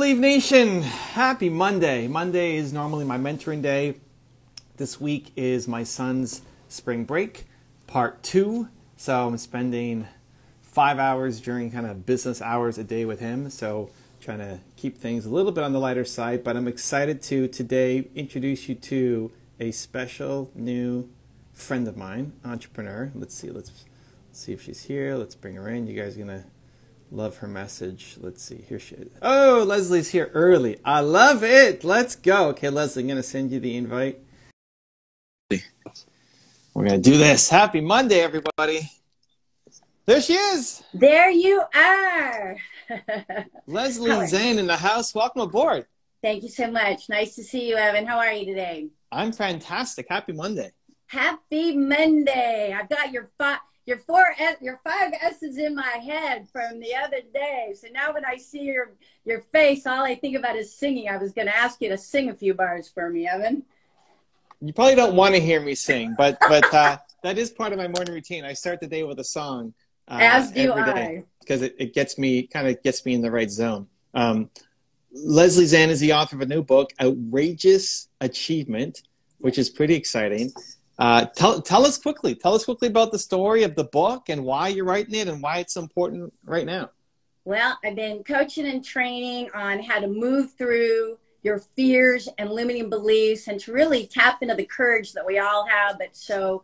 Believe Nation, happy Monday. Monday is normally my mentoring day. This week is my son's spring break, part 2. So I'm spending 5 hours during kind of business hours a day with him. So trying to keep things a little bit on the lighter side, but I'm excited to today introduce you to a special new friend of mine, entrepreneur. Let's see if she's here. Let's bring her in. You guys are gonna love her message. Let's see. Here she is. Oh, Leslie's here early. I love it. Let's go. Okay, Leslie, I'm going to send you the invite. We're going to do this. Happy Monday, everybody. There she is. There you are. Leslie Zayn in the house. Welcome aboard. Thank you so much. Nice to see you, Evan. How are you today? I'm fantastic. Happy Monday. Happy Monday. I've got your 5 S's in my head from the other day. So now when I see your face, all I think about is singing. I was going to ask you to sing a few bars for me, Evan. You probably don't want to hear me sing, but that is part of my morning routine. I start the day with a song. As do I. Because it gets me in the right zone. Leslie Zayn is the author of a new book, Outrageous Achievement, which is pretty exciting. Tell us quickly about the story of the book and why you're writing it and why it's important right now. Well, I've been coaching and training on how to move through your fears and limiting beliefs and to really tap into the courage that we all have but so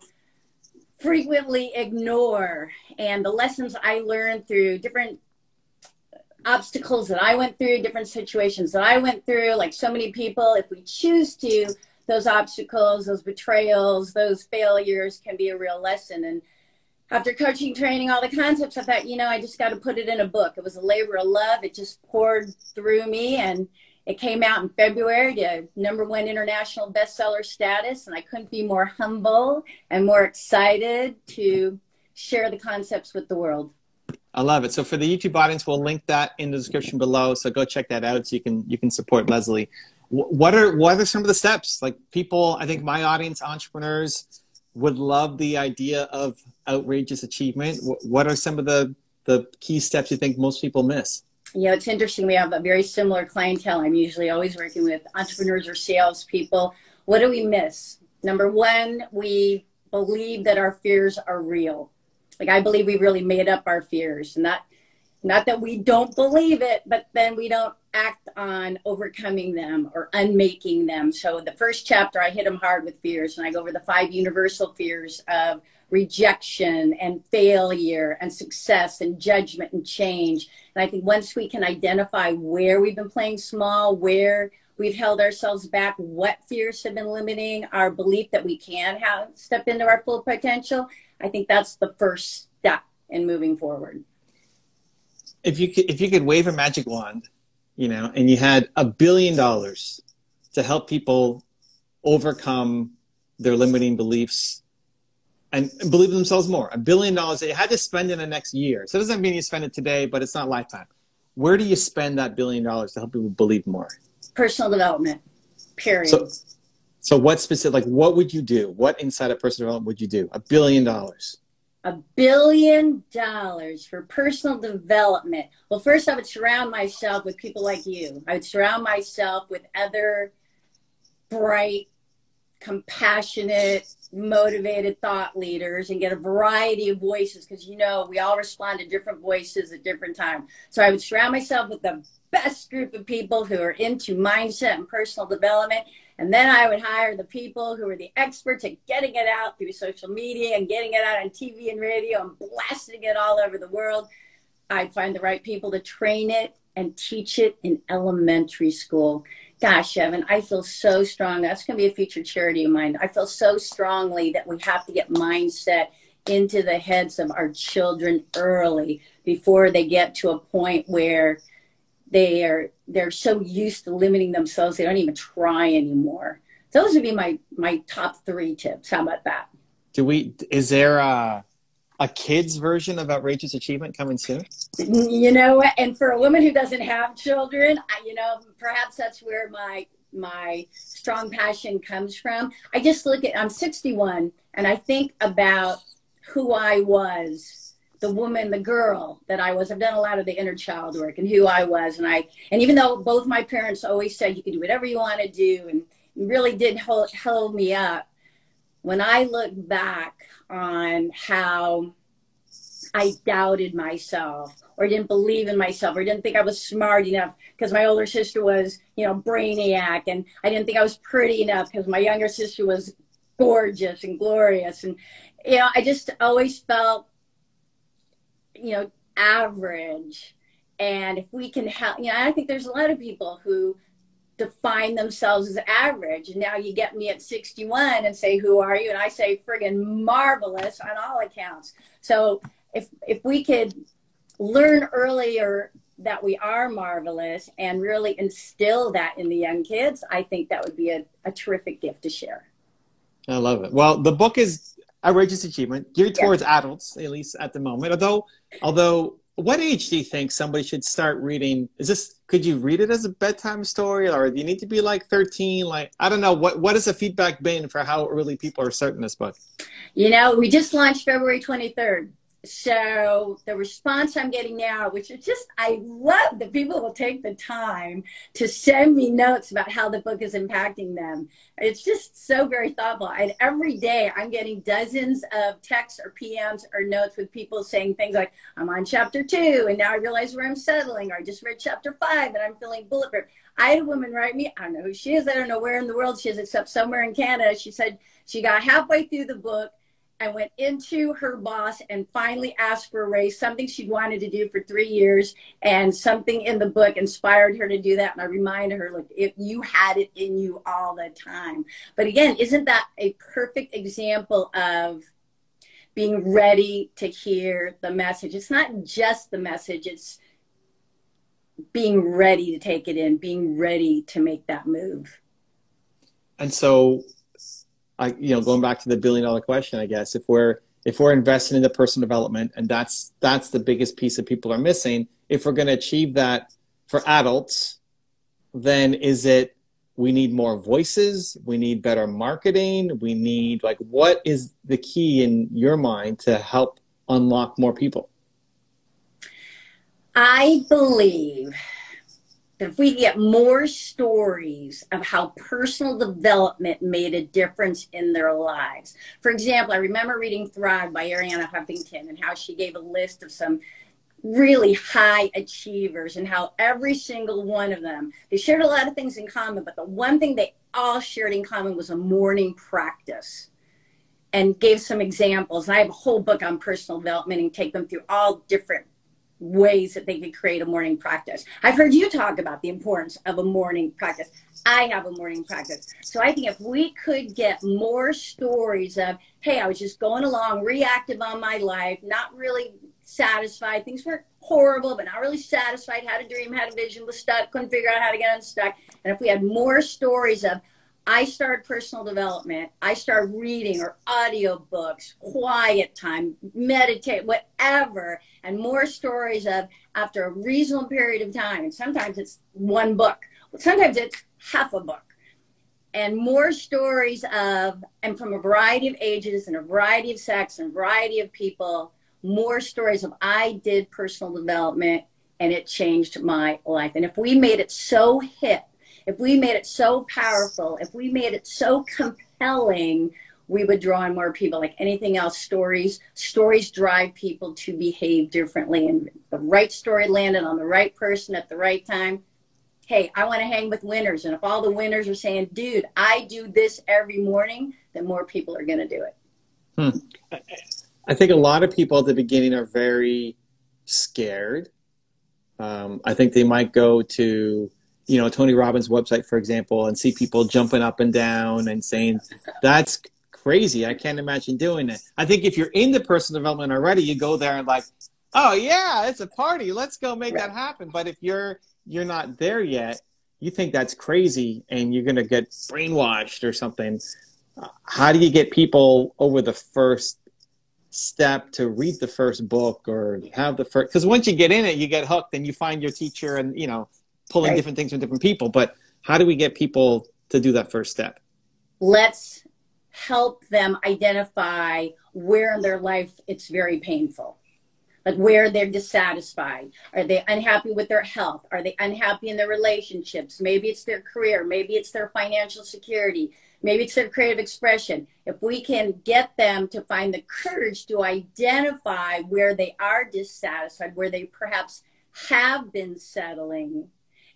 frequently ignore. And the lessons I learned through different obstacles that I went through, different situations that I went through, like so many people, if we choose to, those obstacles, those betrayals, those failures can be a real lesson. And after coaching, training, all the concepts, I thought, I just got to put it in a book. It was a labor of love. It just poured through me. And it came out in February to #1 international bestseller status. And I couldn't be more humble and more excited to share the concepts with the world. I love it. So for the YouTube audience, we'll link that in the description below. So go check that out so you can support Leslie. What are some of the steps? Like people, I think my audience, entrepreneurs, would love the idea of outrageous achievement. What are some of the key steps you think most people miss? It's interesting. We have a very similar clientele. I'm usually always working with entrepreneurs or salespeople. What do we miss? Number one, we believe that our fears are real. Like I believe we really made up our fears. Not that we don't believe it, but then we don't act on overcoming them or unmaking them. So the first chapter, I hit them hard with fears, and I go over the 5 universal fears of rejection and failure and success and judgment and change. And I think once we can identify where we've been playing small, where we've held ourselves back, what fears have been limiting our belief that we can step into our full potential, I think that's the first step in moving forward. If you could wave a magic wand, and you had $1 billion to help people overcome their limiting beliefs and believe in themselves more, $1 billion that you had to spend in the next year. So it doesn't mean you spend it today, but it's not lifetime. Where do you spend that $1 billion to help people believe more? Personal development, period. So what specific, what would you do? What inside of personal development would you do? $1 billion. $1 billion for personal development. Well, first I would surround myself with people like you. I would surround myself with other bright, compassionate, motivated thought leaders and get a variety of voices because, we all respond to different voices at different times. So I would surround myself with the best group of people who are into mindset and personal development. And then I would hire the people who are the experts at getting it out through social media and getting it out on TV and radio and blasting it all over the world. I'd find the right people to train it and teach it in elementary school. Gosh, Evan, I feel so strong. That's going to be a future charity of mine. I feel so strongly that we have to get mindset into the heads of our children early before they get to a point where they're so used to limiting themselves they don't even try anymore. Those would be my top 3 tips. How about that? Is there a kid's version of outrageous achievement coming soon? And for a woman who doesn't have children, perhaps that's where my strong passion comes from. I'm 61 and I think about who I was the woman, the girl that I was. I've done a lot of the inner child work and who I was. And even though both my parents always said you can do whatever you want to do and really did hold me up, when I look back on how I doubted myself or didn't believe in myself or didn't think I was smart enough because my older sister was, brainiac, and I didn't think I was pretty enough because my younger sister was gorgeous and glorious. And, I just always felt, average. And if we can help, I think there's a lot of people who define themselves as average. And now you get me at 61 and say, who are you? And I say, friggin' marvelous on all accounts. So if we could learn earlier that we are marvelous and really instill that in the young kids, I think that would be a terrific gift to share. I love it. Well, the book is Outrageous Achievement, geared towards adults, at least at the moment. Although, what age do you think somebody should start reading? Could you read it as a bedtime story, or do you need to be like 13? Like, I don't know. What has the feedback been for how early people are starting this book? We just launched February 23rd. So the response I'm getting now, which is I love that people will take the time to send me notes about how the book is impacting them. It's just so very thoughtful. And every day I'm getting dozens of texts or PMs or notes with people saying things like, I'm on chapter 2 and now I realize where I'm settling, or I just read chapter 5 and I'm feeling bulletproof. I had a woman write me, I don't know who she is. I don't know where in the world she is except somewhere in Canada. She said she got halfway through the book and went into her boss and finally asked for a raise, something she'd wanted to do for 3 years, and something in the book inspired her to do that. And I reminded her, look, if you had it in you all the time. But again, isn't that a perfect example of being ready to hear the message? It's not just the message, it's being ready to take it in, being ready to make that move. And so, going back to the $1 billion question, I guess, if we're investing in the personal development, and that's the biggest piece that people are missing, if we're going to achieve that for adults, then is it we need more voices, we need better marketing, we need, what is the key in your mind to help unlock more people? I believe that if we get more stories of how personal development made a difference in their lives. For example, I remember reading Thrive by Arianna Huffington and how she gave a list of some really high achievers and how every single one of them, they shared a lot of things in common, but the one thing they all shared in common was a morning practice, and gave some examples. And I have a whole book on personal development and take them through all different ways that they could create a morning practice. I've heard you talk about the importance of a morning practice. I have a morning practice. So I think if we could get more stories of, hey, I was just going along, reactive on my life, not really satisfied. Things were horrible, but not really satisfied. Had a dream, had a vision, was stuck, couldn't figure out how to get unstuck. And if we had more stories of, I started personal development, I started reading or audiobooks, quiet time, meditate, whatever, and more stories of after a reasonable period of time, and sometimes it's one book, sometimes it's half a book, and more stories of, and from a variety of ages and a variety of sex and a variety of people, more stories of I did personal development and it changed my life. And if we made it so hip, if we made it so powerful, if we made it so compelling, we would draw in more people. Like anything else, stories drive people to behave differently. And the right story landed on the right person at the right time. Hey, I want to hang with winners. And if all the winners are saying, dude, I do this every morning, then more people are going to do it. I think a lot of people at the beginning are very scared. I think they might go to Tony Robbins' website, for example, and see people jumping up and down and saying, that's crazy. I can't imagine doing it. I think if you're into personal development already, you go there and like, oh yeah, it's a party. Let's go make that happen. But if you're not there yet, you think that's crazy and you're going to get brainwashed or something. How do you get people over the first step to read the first book or have the first, because once you get in it, you get hooked and you find your teacher and, pulling different things from different people. But how do we get people to do that first step? Let's help them identify where in their life it's very painful. like where they're dissatisfied. Are they unhappy with their health? Are they unhappy in their relationships? Maybe it's their career. Maybe it's their financial security. Maybe it's their creative expression. If we can get them to find the courage to identify where they are dissatisfied, where they perhaps have been settling,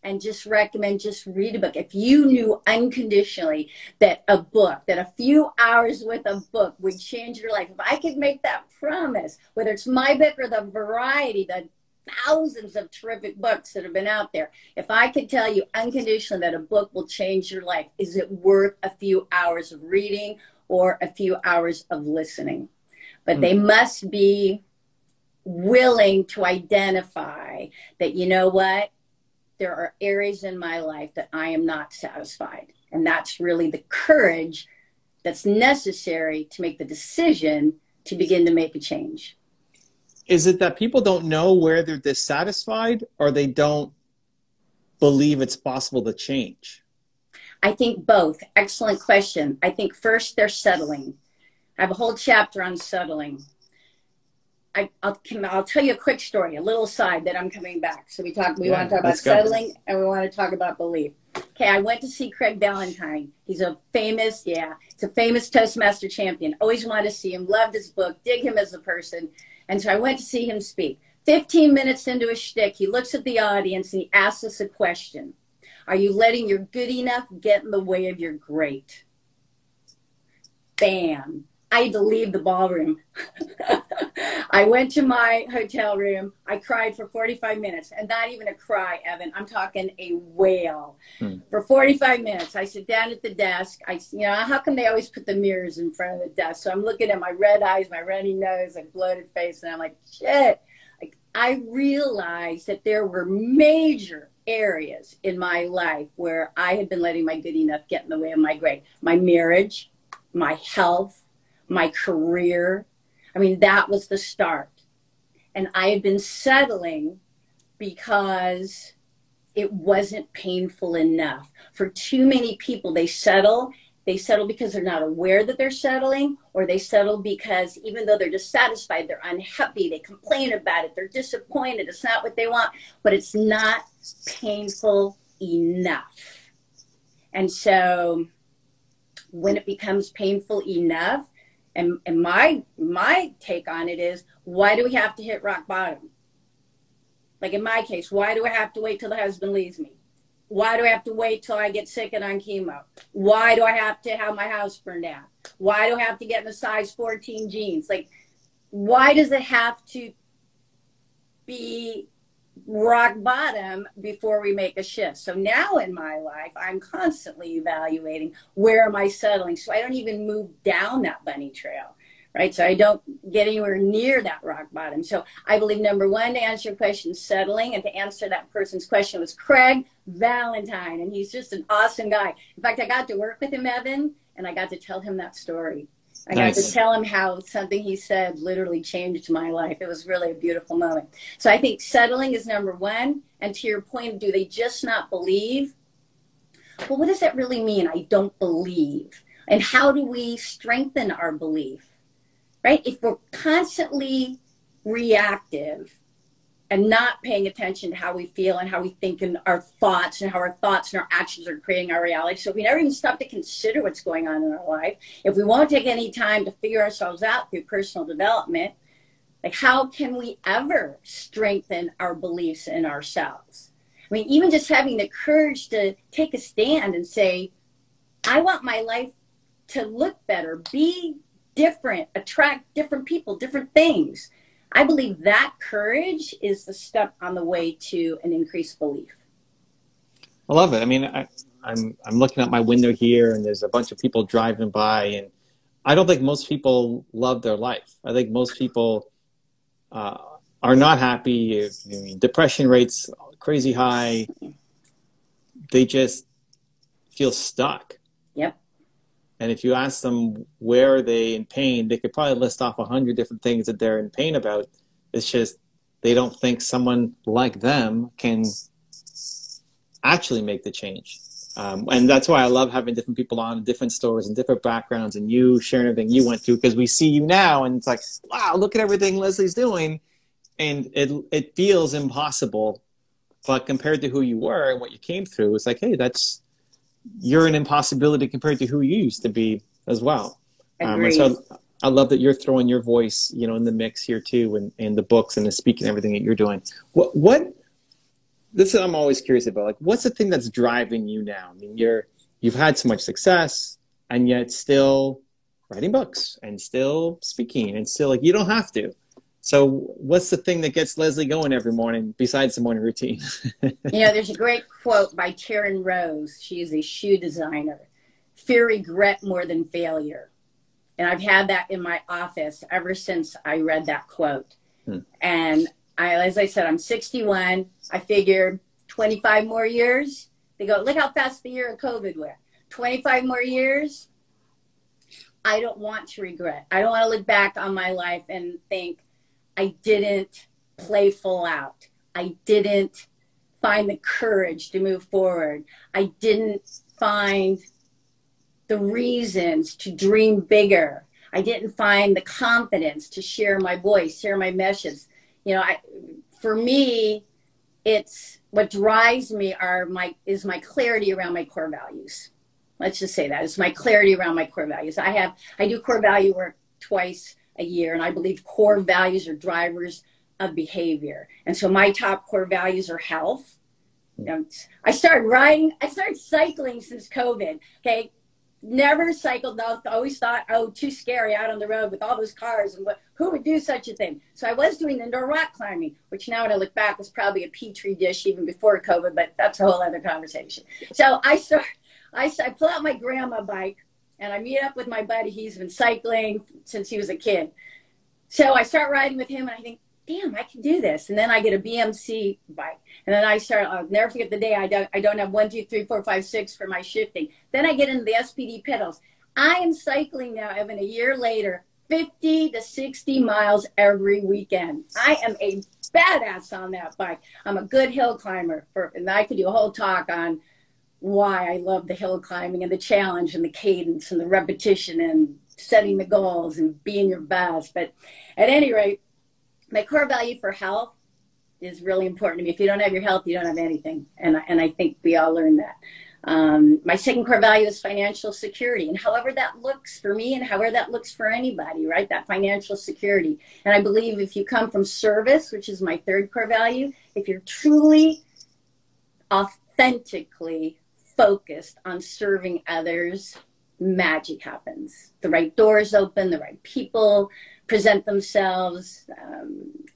and just recommend, just read a book. If you knew unconditionally that a book, that a few hours with a book would change your life, if I could make that promise, whether it's my book or the variety, the thousands of terrific books that have been out there, if I could tell you unconditionally that a book will change your life, is it worth a few hours of reading or a few hours of listening? But they must be willing to identify that, you know what? There are areas in my life that I am not satisfied. And that's really the courage that's necessary to make the decision to begin to make a change. Is it that people don't know where they're dissatisfied, or they don't believe it's possible to change? I think both. Excellent question. I think first they're settling. I have a whole chapter on settling. I'll tell you a quick story, a little aside that I'm coming back. So we want to talk about settling, and we want to talk about belief. Okay, I went to see Craig Ballantyne. He's a famous Toastmaster champion. Always wanted to see him, loved his book, dig him as a person. And so I went to see him speak. 15 minutes into his shtick, he looks at the audience and he asks us a question. Are you letting your good enough get in the way of your great? Bam. I had to leave the ballroom. I went to my hotel room. I cried for 45 minutes, and not even a cry, Evan. I'm talking a wail. For 45 minutes, I sit down at the desk. How come they always put the mirrors in front of the desk? So I'm looking at my red eyes, my runny nose, like bloated face, and I'm like, shit. Like, I realized that there were major areas in my life where I had been letting my good enough get in the way of my great. My marriage, my health, my career. I mean, that was the start. And I had been settling because it wasn't painful enough. For too many people, they settle because they're not aware that they're settling, or they settle because even though they're dissatisfied, they're unhappy, they complain about it, they're disappointed, it's not what they want, but it's not painful enough. And so when it becomes painful enough, and my take on it is, why do we have to hit rock bottom? Like in my case, why do I have to wait till the husband leaves me? Why do I have to wait till I get sick and on chemo? Why do I have to have my house burned down? Why do I have to get in a size 14 jeans? Like, why does it have to be rock bottom before we make a shift? So now in my life, I'm constantly evaluating, where am I settling? So I don't even move down that bunny trail, right? So I don't get anywhere near that rock bottom. So I believe, number one, to answer your question, settling, and to answer that person's question was Craig Ballantyne. And he's just an awesome guy. In fact, I got to work with him, Evan, and I got to tell him that story. I got to tell him how something he said literally changed my life. It was really a beautiful moment. So I think settling is number one. And to your point, do they just not believe? Well, what does that really mean? I don't believe. And how do we strengthen our belief? Right? If we're constantly reactive and not paying attention to how we feel and how we think, and our thoughts, and how our thoughts and our actions are creating our reality. So if we never even stop to consider what's going on in our life, if we won't take any time to figure ourselves out through personal development, like, how can we ever strengthen our beliefs in ourselves? I mean, even just having the courage to take a stand and say, I want my life to look better, be different, attract different people, different things. I believe that courage is the step on the way to an increased belief. I love it. I mean, I'm looking out my window here, and there's a bunch of people driving by, and I don't think most people love their life. I think most people are not happy. Depression rates crazy high. They just feel stuck. Yep. And if you ask them where are they in pain, they could probably list off 100 different things that they're in pain about. It's just they don't think someone like them can actually make the change. And that's why I love having different people on, different stories and different backgrounds, and you sharing everything you went through, because we see you now and it's like, wow, look at everything Leslie's doing. And it feels impossible, but compared to who you were and what you came through, it's like, hey, you're an impossibility compared to who you used to be as well. And so I love that you're throwing your voice, in the mix here too, and the books and the speaking, everything that you're doing. This is I'm always curious about. Like, what's the thing that's driving you now? I mean, you've had so much success, and yet still writing books and still speaking, and still you don't have to. So what's the thing that gets Leslie going every morning besides the morning routine? There's a great quote by Karen Rose. She is a shoe designer. Fear regret more than failure. And I've had that in my office ever since I read that quote. And as I said, I'm 61. I figured 25 more years. They go, look how fast the year of COVID went. 25 more years. I don't want to regret. I don't want to look back on my life and think, I didn't play full out. I didn't find the courage to move forward. I didn't find the reasons to dream bigger. I didn't find the confidence to share my voice, share my message. For me, it's what drives me is my clarity around my core values. Let's just say that. It's my clarity around my core values. I do core value work twice a year, and I believe core values are drivers of behavior. And so my top core values are health. I started cycling since COVID. Okay, never cycled. Always thought, too scary out on the road with all those cars, and who would do such a thing? So I was doing indoor rock climbing, which now when I look back was probably a petri dish even before COVID, but that's a whole other conversation. So I pull out my grandma bike, and I meet up with my buddy. He's been cycling since he was a kid. So I start riding with him, and I think, damn, I can do this. And then I get a BMC bike. And then I'll never forget the day I don't have 1, 2, 3, 4, 5, 6 for my shifting. Then I get into the SPD pedals. I am cycling now, Evan, a year later, 50 to 60 miles every weekend. I am a badass on that bike. I'm a good hill climber. And I could do a whole talk on why I love the hill climbing and the challenge and the cadence and the repetition and setting the goals and being your best. But at any rate, my core value for health is really important to me. If you don't have your health, you don't have anything. And I think we all learn that. My second core value is financial security. And however that looks for me and however that looks for anybody, right? That financial security. And I believe if you come from service, which is my third core value, if you're truly authentically focused on serving others, magic happens. The right doors open, the right people present themselves,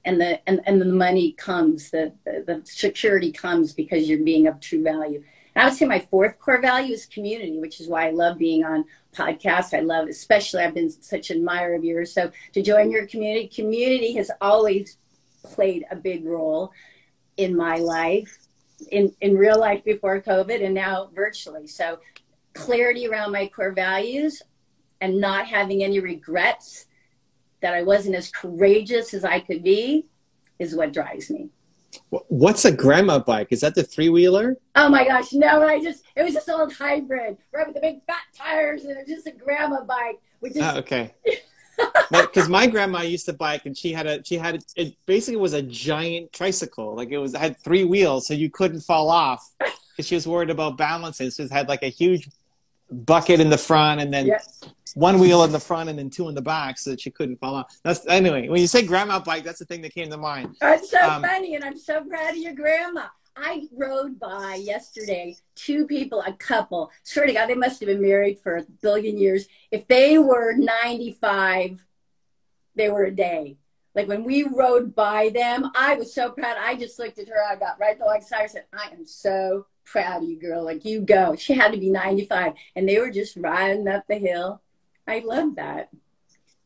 and the money comes, the security comes because you're being of true value. And I would say my fourth core value is community, which is why I love being on podcasts. Especially I've been such an admirer of yours. So to join your community has always played a big role in my life, in real life before COVID and now virtually. So clarity around my core values and not having any regrets that I wasn't as courageous as I could be is what drives me. What's a grandma bike? Is that the 3-wheeler? Oh my gosh, no, it was just an old hybrid, right, with the big fat tires, and it was just a grandma bike. Okay. Because my grandma used to bike, and it basically was a giant tricycle. Like it had 3 wheels, so you couldn't fall off because she was worried about balancing. So it had like a huge bucket in the front, and then 1 wheel in the front, and then 2 in the back, so that she couldn't fall off. Anyway, when you say grandma bike, that's the thing that came to mind. It's so funny, and I'm so proud of your grandma. I rode by yesterday 2 people, a couple. Swear to God, they must have been married for a billion years. If they were 95, they were a day. Like when we rode by them, I was so proud. I just looked at her. I got right alongside her and said, I am so proud of you, girl. Like, you go. She had to be 95. And they were just riding up the hill. I love that.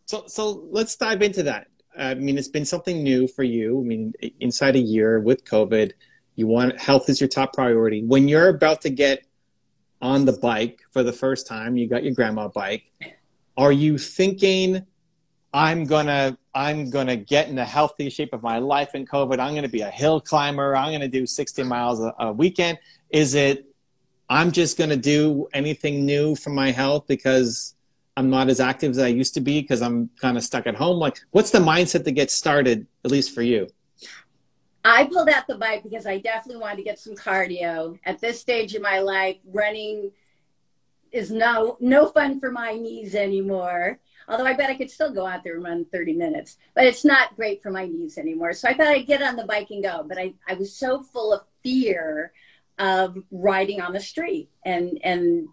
So let's dive into that. I mean, it's been something new for you. I mean, inside a year with COVID, health is your top priority. When you're about to get on the bike for the first time, you got your grandma bike. Are you thinking, I'm gonna get in the healthy shape of my life in COVID. I'm gonna be a hill climber. I'm gonna do 60 miles a weekend. Is it, I'm just gonna do anything new for my health because I'm not as active as I used to be because I'm kind of stuck at home? Like, what's the mindset that gets started, at least for you? I pulled out the bike because I definitely wanted to get some cardio. At this stage in my life, running is no fun for my knees anymore. Although I bet I could still go out there and run 30 minutes, but it's not great for my knees anymore. So I thought I'd get on the bike and go, but I was so full of fear of riding on the street. And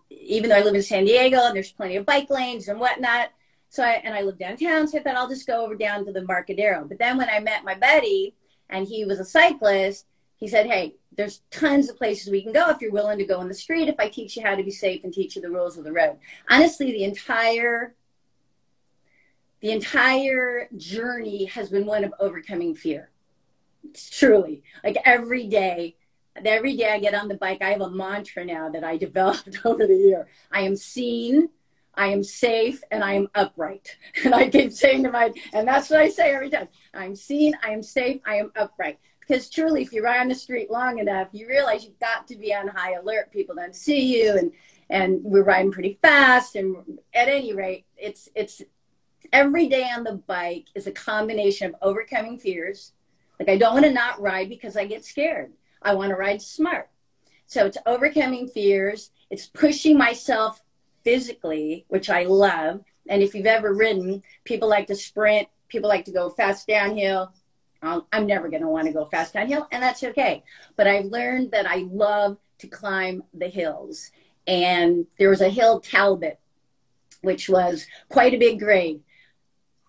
even though I live in San Diego and there's plenty of bike lanes and whatnot, so I live downtown, so I thought I'll just go over down to the Marcadero. But then when I met my buddy and he was a cyclist, he said, hey, there's tons of places we can go if you're willing to go on the street, if I teach you how to be safe and teach you the rules of the road. Honestly, the entire journey has been one of overcoming fear. It's truly, like every day I get on the bike, I have a mantra now that I developed over the year. I am seen, I am safe, and I am upright. And I keep saying and that's what I say every time. I'm seen, I am safe, I am upright. Because truly, if you ride on the street long enough, you realize you've got to be on high alert. People don't see you, and we're riding pretty fast. And at any rate, it's every day on the bike is a combination of overcoming fears. Like I don't want to not ride because I get scared. I want to ride smart. So it's overcoming fears. It's pushing myself physically, which I love. And if you've ever ridden, people like to sprint. People like to go fast downhill. I'm never going to want to go fast downhill, and that's okay. But I've learned that I love to climb the hills. And there was a hill, Talbot, which was quite a big grade.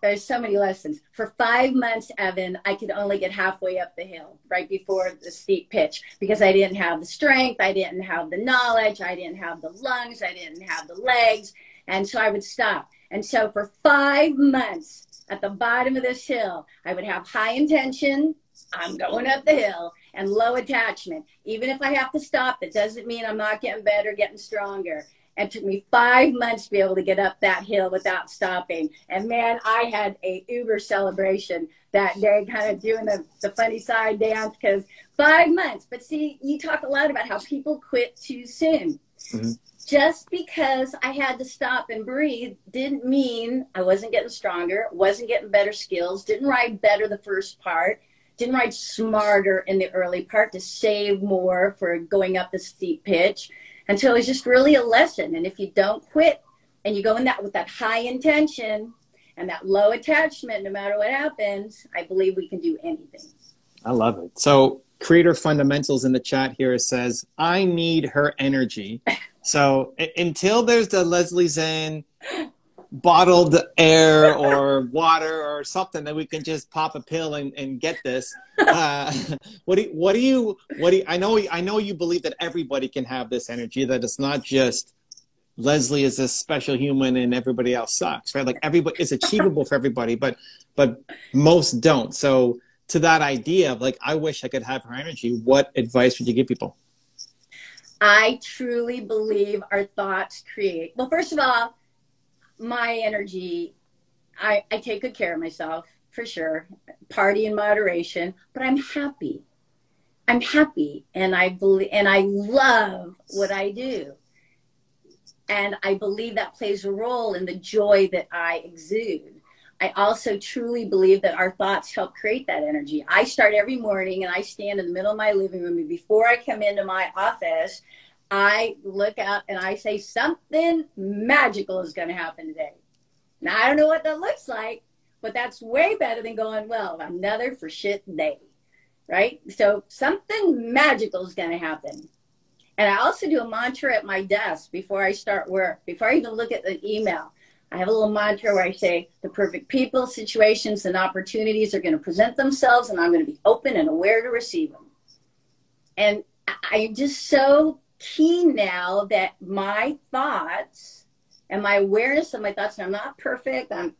There's so many lessons. For 5 months, Evan, I could only get halfway up the hill right before the steep pitch because I didn't have the strength, I didn't have the knowledge, I didn't have the lungs, I didn't have the legs, and so I would stop. And so for 5 months at the bottom of this hill, I would have high intention, I'm going up the hill, and low attachment. Even if I have to stop, that doesn't mean I'm not getting better, getting stronger. It took me 5 months to be able to get up that hill without stopping. And man, I had a uber celebration that day, kind of doing the funny side dance because 5 months. But see, you talk a lot about how people quit too soon. Mm-hmm. Just because I had to stop and breathe didn't mean I wasn't getting stronger, wasn't getting better skills, didn't ride better the first part, didn't ride smarter in the early part to save more for going up the steep pitch. And so it's just really a lesson. And if you don't quit and you go in that with that high intention and that low attachment, no matter what happens, I believe we can do anything. I love it. So Creator Fundamentals in the chat here says, I need her energy. So until there's the Leslie Zayn bottled air or water or something that we can just pop a pill and get this. What do you I know you believe that everybody can have this energy, that it's not just Leslie is a special human and everybody else sucks, right? Like everybody, it's achievable for everybody, but most don't. So to that idea of like, I wish I could have her energy, what advice would you give people? I truly believe our thoughts create. Well, first of all, my energy, I take good care of myself, for sure. Party in moderation, but I'm happy. I'm happy, and I believe, and I love what I do. And I believe that plays a role in the joy that I exude. I also truly believe that our thoughts help create that energy. I start every morning and I stand in the middle of my living room, and before I come into my office, I look out and I say something magical is going to happen today. Now, I don't know what that looks like, but that's way better than going, well, another for shit day, right? So something magical is going to happen. And I also do a mantra at my desk before I start work, before I even look at the email. I have a little mantra where I say, the perfect people, situations, and opportunities are going to present themselves, and I'm going to be open and aware to receive them. And I'm just so keen now that my thoughts and my awareness of my thoughts, and I'm not perfect, I'm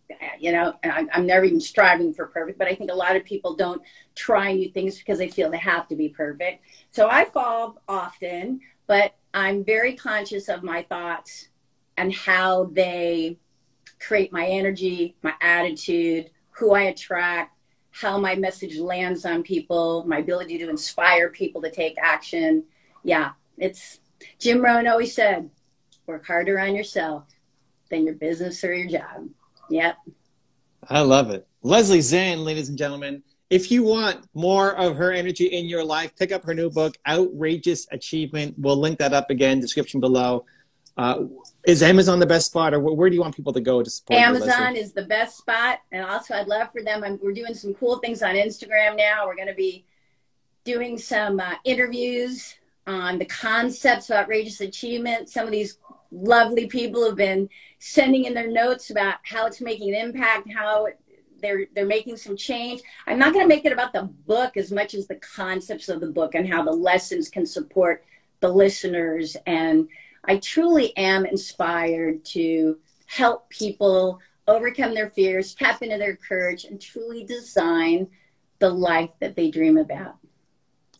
never even striving for perfect, but I think a lot of people don't try new things because they feel they have to be perfect. So I fall often, but I'm very conscious of my thoughts and how they create my energy, my attitude, who I attract, how my message lands on people, my ability to inspire people to take action. Yeah, it's Jim Rohn always said, work harder on yourself than your business or your job. Yep. I love it. Leslie Zayn, ladies and gentlemen, if you want more of her energy in your life, pick up her new book, Outrageous Achievement. We'll link that up again, description below. Is Amazon the best spot, or where do you want people to go to support you, Amazon is the best spot. And also I'd love for them. We're doing some cool things on Instagram now. We're going to be doing some interviews on the concepts of outrageous achievement. Some of these lovely people have been sending in their notes about how it's making an impact, how they're making some change. I'm not going to make it about the book as much as the concepts of the book and how the lessons can support the listeners. And I truly am inspired to help people overcome their fears, tap into their courage, and truly design the life that they dream about.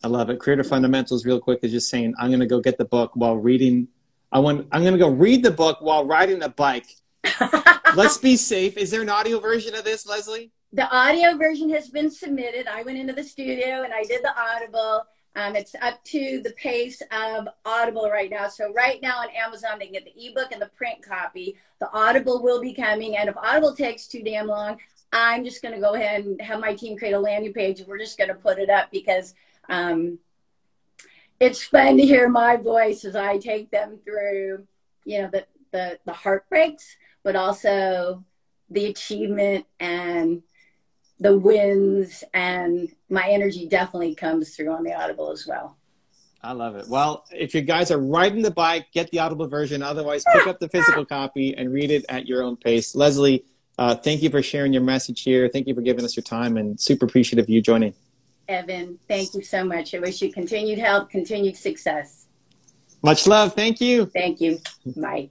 I love it. Creator Fundamentals, real quick, is just saying, I'm going to go get the book while reading. I'm going to go read the book while riding a bike. Let's be safe. Is there an audio version of this, Leslie? The audio version has been submitted. I went into the studio and I did the Audible. It's up to the pace of Audible right now. So right now on Amazon, they can get the ebook and the print copy. The Audible will be coming. And if Audible takes too damn long, I'm just going to go ahead and have my team create a landing page. And we're just going to put it up because it's fun to hear my voice as I take them through, you know, the heartbreaks, but also the achievement and the wins, and my energy definitely comes through on the Audible as well. I love it. Well, if you guys are riding the bike, get the Audible version. Otherwise, pick up the physical copy and read it at your own pace. Leslie, thank you for sharing your message here. Thank you for giving us your time, and super appreciative of you joining. Evan, thank you so much. I wish you continued help, continued success. Much love. Thank you. Thank you. Bye.